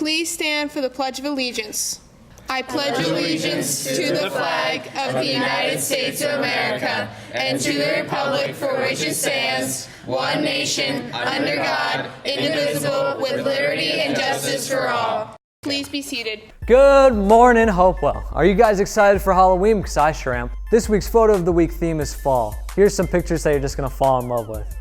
Please stand for the Pledge of Allegiance. I pledge allegiance to the flag of the United States of America and to the republic for which it stands, one nation, under God, indivisible, with liberty and justice for all. Please be seated. Good morning, Hopewell. Are you guys excited for Halloween? Because I sure am. This week's photo of the week theme is fall. Here's some pictures that you're just gonna fall in love with.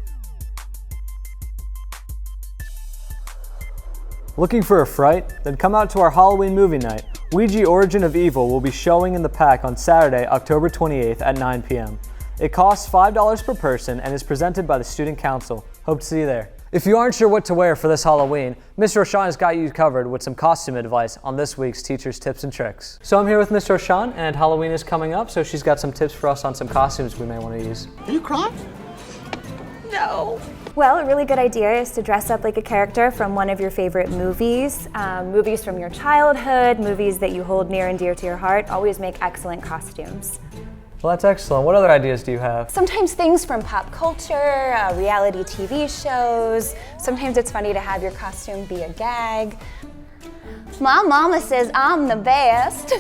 Looking for a fright? Then come out to our Halloween movie night. Ouija Origin of Evil will be showing in the Pack on Saturday, October 28th at 9 p.m. It costs $5 per person and is presented by the Student Council. Hope to see you there. If you aren't sure what to wear for this Halloween, Miss Roshan has got you covered with some costume advice on this week's Teacher's Tips and Tricks. So I'm here with Miss Roshan, and Halloween is coming up, so she's got some tips for us on some costumes we may want to use. Are you crying? No. Well, a really good idea is to dress up like a character from one of your favorite movies. Movies from your childhood, movies that you hold near and dear to your heart, always make excellent costumes. Well, that's excellent. What other ideas do you have? Sometimes things from pop culture, reality TV shows. Sometimes it's funny to have your costume be a gag. My mama says I'm the best.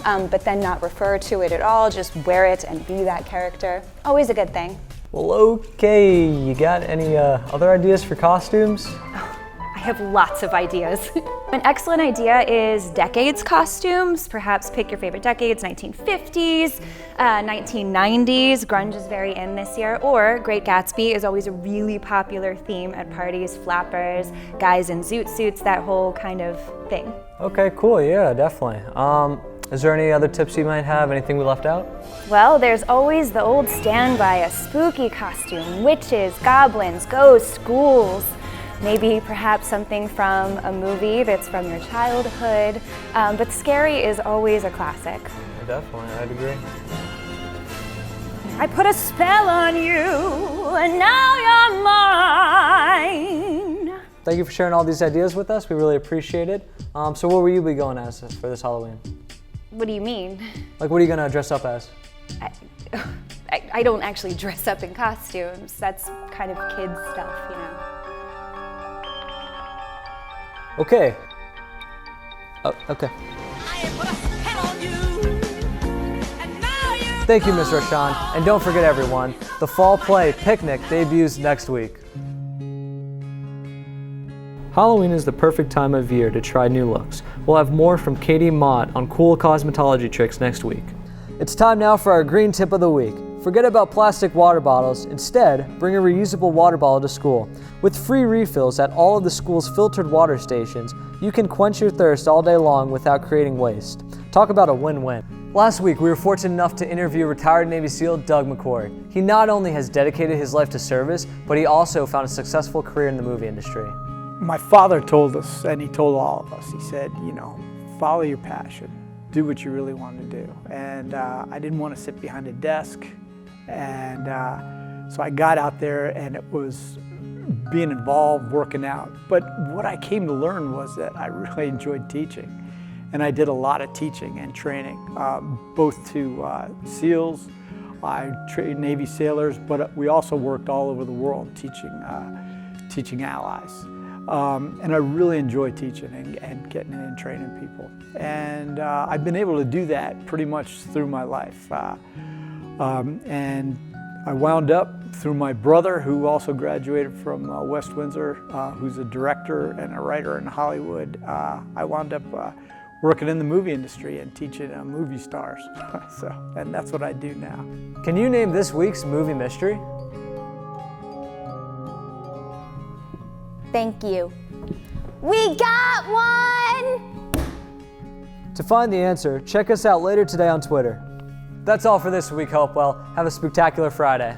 But then not refer to it at all, just wear it and be that character. Always a good thing. Well, okay. You got any other ideas for costumes? I have lots of ideas. An excellent idea is decades costumes. Perhaps pick your favorite decades, 1950s, 1990s. Grunge is very in this year. Or Great Gatsby is always a really popular theme at parties. Flappers, guys in zoot suits, that whole kind of thing. Okay, cool. Yeah, definitely. Is there any other tips you might have? Anything we left out? Well, there's always the old standby, a spooky costume. Witches, goblins, ghosts, ghouls. Maybe perhaps something from a movie that's from your childhood. But scary is always a classic. Yeah, definitely, I'd agree. I put a spell on you, and now you're mine. Thank you for sharing all these ideas with us. We really appreciate it. So what will you be going as for this Halloween? What do you mean? Like, what are you gonna dress up as? I don't actually dress up in costumes. That's kind of kids stuff, you know. Okay. Oh, okay. Thank you, Ms. Roshan. And don't forget, everyone, the fall play Picnic debuts next week. Halloween is the perfect time of year to try new looks. We'll have more from Katie Mott on cool cosmetology tricks next week. It's time now for our green tip of the week. Forget about plastic water bottles. Instead, bring a reusable water bottle to school. With free refills at all of the school's filtered water stations, you can quench your thirst all day long without creating waste. Talk about a win-win. Last week, we were fortunate enough to interview retired Navy SEAL Doug McQuarrie. He not only has dedicated his life to service, but he also found a successful career in the movie industry. My father told us, and he told all of us, he said, you know, follow your passion. Do what you really want to do. And I didn't want to sit behind a desk. And so I got out there, and it was being involved, working out. But what I came to learn was that I really enjoyed teaching. And I did a lot of teaching and training, both to SEALs. I trained Navy sailors, but we also worked all over the world teaching allies. And I really enjoy teaching and getting in and training people. And I've been able to do that pretty much through my life. And I wound up through my brother, who also graduated from West Windsor, who's a director and a writer in Hollywood. I wound up working in the movie industry and teaching movie stars. And that's what I do now. Can you name this week's movie mystery? Thank you. We got one! To find the answer, check us out later today on Twitter. That's all for this week, Hopewell. Have a spectacular Friday.